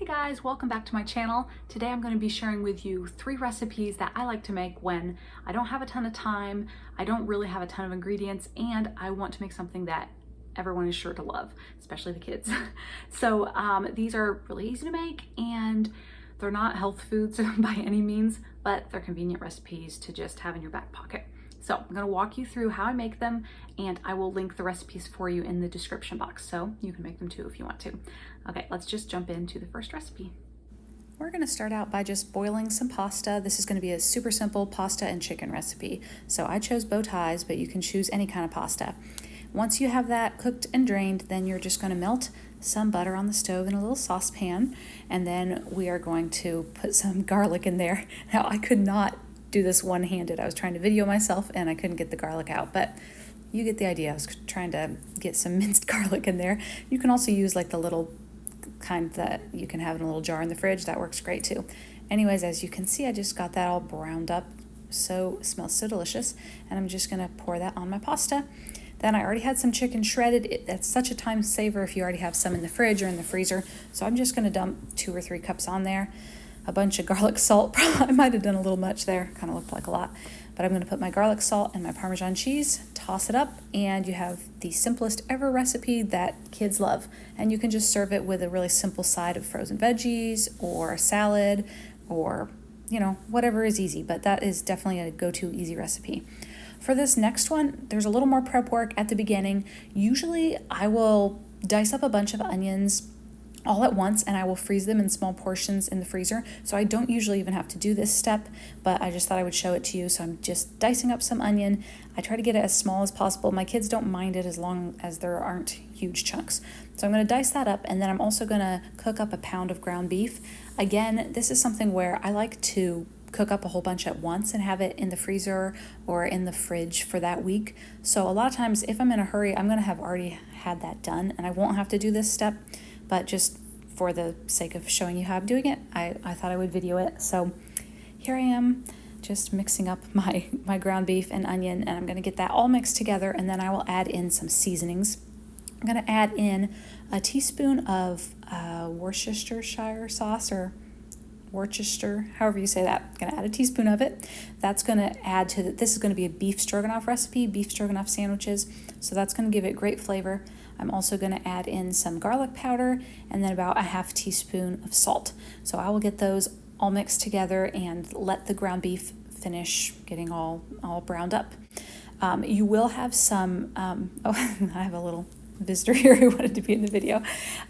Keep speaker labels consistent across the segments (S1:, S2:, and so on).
S1: Guys, welcome back to my channel. Today I'm going to be sharing with you 3 recipes that I like to make when I don't have a ton of time, I don't really have a ton of ingredients, and I want to make something that everyone is sure to love, especially the kids. So these are really easy to make and they're not health foods by any means, but they're convenient recipes to just have in your back pocket. So I'm going to walk you through how I make them, and I will link the recipes for you in the description box so you can make them too if you want to. Okay, let's just jump into the first recipe. We're going to start out by just boiling some pasta. This is going to be a super simple pasta and chicken recipe. So I chose bow ties, but you can choose any kind of pasta. Once you have that cooked and drained, then you're just going to melt some butter on the stove in a little saucepan, and then we are going to put some garlic in there. Now, I could not do this one-handed. I was trying to video myself and I couldn't get the garlic out, but you get the idea. I was trying to get some minced garlic in there. You can also use like the little kind that you can have in a little jar in the fridge. That works great too. Anyways, as you can see, I just got that all browned up. So it smells so delicious. And I'm just gonna pour that on my pasta. Then I already had some chicken shredded. That's such a time saver if you already have some in the fridge or in the freezer. So I'm just gonna dump 2 or 3 cups on there. A bunch of garlic salt. I might have done a little much there, kind of looked like a lot, but I'm going to put my garlic salt and my Parmesan cheese, toss it up, and you have the simplest ever recipe that kids love. And you can just serve it with a really simple side of frozen veggies or a salad or, you know, whatever is easy, but that is definitely a go-to easy recipe. For this next one, there's a little more prep work at the beginning. Usually I will dice up a bunch of onions all at once, and I will freeze them in small portions in the freezer. So I don't usually even have to do this step, but I just thought I would show it to you. So I'm just dicing up some onion. I try to get it as small as possible. My kids don't mind it as long as there aren't huge chunks. So I'm going to dice that up, and then I'm also going to cook up a pound of ground beef. Again, this is something where I like to cook up a whole bunch at once and have it in the freezer or in the fridge for that week. So a lot of times if I'm in a hurry, I'm going to have already had that done and I won't have to do this step. But just for the sake of showing you how I'm doing it, I thought I would video it. So here I am just mixing up my ground beef and onion, and I'm going to get that all mixed together, and then I will add in some seasonings. I'm going to add in a teaspoon of Worcestershire sauce, or Worcester, however you say that. I'm going to add a teaspoon of it. That's going to add to this is going to be a beef stroganoff recipe, beef stroganoff sandwiches. So that's going to give it great flavor. I'm also going to add in some garlic powder and then about a half teaspoon of salt. So I will get those all mixed together and let the ground beef finish getting all browned up. You will have some, oh, I have a little visitor here who wanted to be in the video,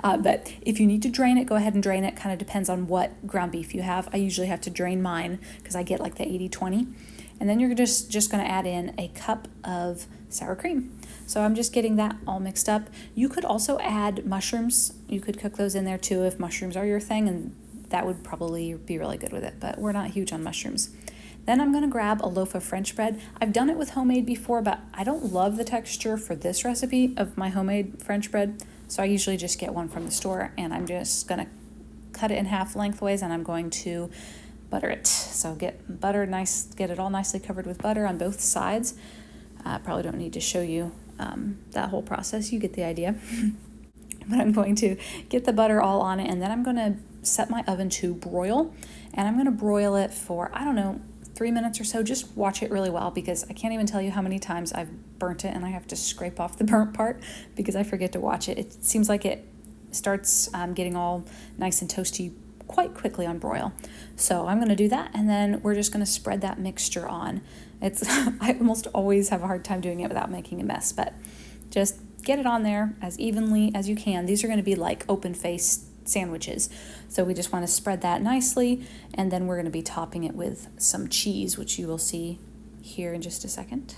S1: but if you need to drain it, go ahead and drain it. Kind of depends on what ground beef you have. I usually have to drain mine because I get like the 80-20. And then you're just going to add in a cup of sour cream. So I'm just getting that all mixed up. You could also add mushrooms. You could cook those in there too if mushrooms are your thing, and that would probably be really good with it, but we're not huge on mushrooms. Then I'm going to grab a loaf of French bread. I've done it with homemade before, but I don't love the texture for this recipe of my homemade French bread. So I usually just get one from the store, and I'm just going to cut it in half lengthways, and I'm going to butter it. So get butter nice, get it all nicely covered with butter on both sides. Probably don't need to show you that whole process. You get the idea. But I'm going to get the butter all on it, and then I'm going to set my oven to broil, and I'm going to broil it for, I don't know, 3 minutes or so. Just watch it really well, because I can't even tell you how many times I've burnt it and I have to scrape off the burnt part because I forget to watch it. It seems like it starts getting all nice and toasty quite quickly on broil. So I'm going to do that, and then we're just going to spread that mixture on. I almost always have a hard time doing it without making a mess, but just get it on there as evenly as you can. These are going to be like open-faced sandwiches, so we just want to spread that nicely, and then we're going to be topping it with some cheese, which you will see here in just a second.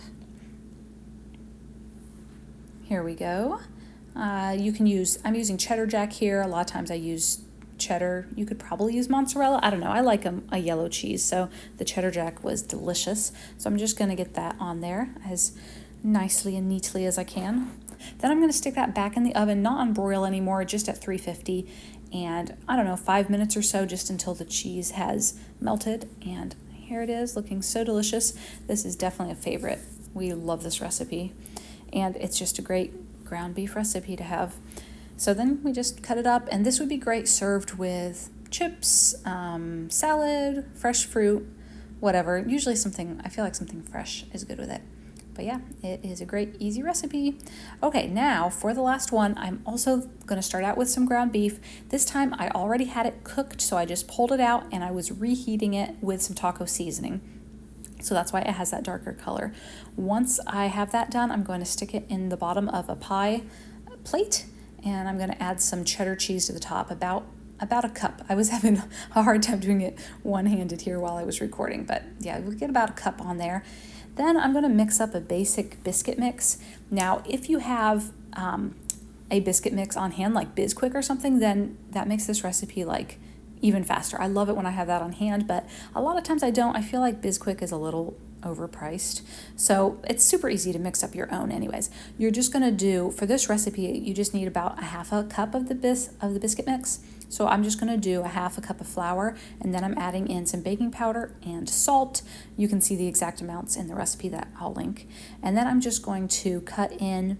S1: Here we go. You can use, I'm using cheddar jack here. A lot of times I use cheddar. You could probably use mozzarella. I don't know. I like a yellow cheese, so the cheddar jack was delicious. So I'm just going to get that on there as nicely and neatly as I can. Then I'm going to stick that back in the oven, not on broil anymore, just at 350, and I don't know, 5 minutes or so, just until the cheese has melted. And here it is, looking so delicious. This is definitely a favorite. We love this recipe, and it's just a great ground beef recipe to have.
S2: So then we just cut it up, and this would be great served with chips, salad, fresh fruit, whatever. Usually something, I feel like something fresh is good with it. But yeah, it is a great, easy recipe. Okay, now for the last one, I'm also gonna start out with some ground beef. This time I already had it cooked, so I just pulled it out and I was reheating it with some taco seasoning. So that's why it has that darker color. Once I have that done, I'm going to stick it in the bottom of a pie plate, and I'm going to add some cheddar cheese to the top, about a cup. I was having a hard time doing it one-handed here while I was recording, but yeah, we'll get about a cup on there. Then I'm going to mix up a basic biscuit mix. Now, if you have a biscuit mix on hand, like Bisquick or something, then that makes this recipe like even faster. I love it when I have that on hand, but a lot of times I don't. I feel like Bisquick is a little overpriced. So it's super easy to mix up your own anyways. You're just gonna do, for this recipe, you just need about a half a cup of the biscuit mix. So I'm just gonna do a half a cup of flour, and then I'm adding in some baking powder and salt. You can see the exact amounts in the recipe that I'll link. And then I'm just going to cut in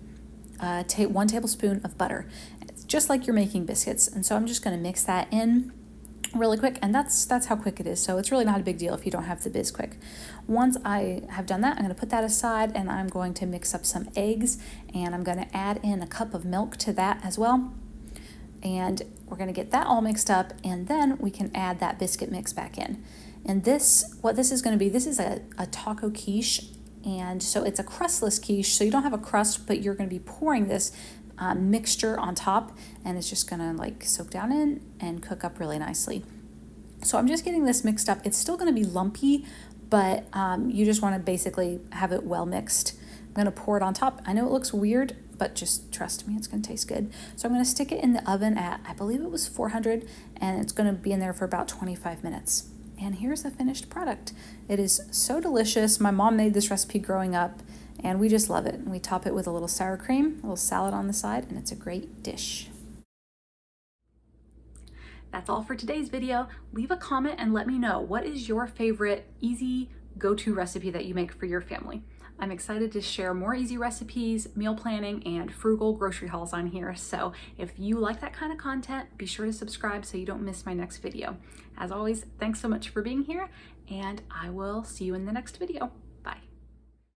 S2: 1 tablespoon of butter. It's just like you're making biscuits. And so I'm just gonna mix that in really quick, and that's how quick it is. So it's really not a big deal if you don't have the Bisquick. Once I have done that, I'm going to put that aside, and I'm going to mix up some eggs, and I'm going to add in a cup of milk to that as well. And we're going to get that all mixed up, and then we can add that biscuit mix back in. And what this is going to be, this is a taco quiche, and so it's a crustless quiche, so you don't have a crust, but you're going to be pouring this mixture on top, and it's just gonna like soak down in and cook up really nicely. So I'm just getting this mixed up. It's still gonna be lumpy, but you just wanna basically have it well mixed. I'm gonna pour it on top. I know it looks weird, but just trust me, it's gonna taste good. So I'm gonna stick it in the oven at, I believe it was 400, and it's gonna be in there for about 25 minutes. And here's the finished product. It is so delicious. My mom made this recipe growing up, and we just love it. And we top it with a little sour cream, a little salad on the side, and it's a great dish.
S1: That's all for today's video. Leave a comment and let me know, what is your favorite easy go-to recipe that you make for your family? I'm excited to share more easy recipes, meal planning, and frugal grocery hauls on here. So if you like that kind of content, be sure to subscribe so you don't miss my next video. As always, thanks so much for being here, and I will see you in the next video.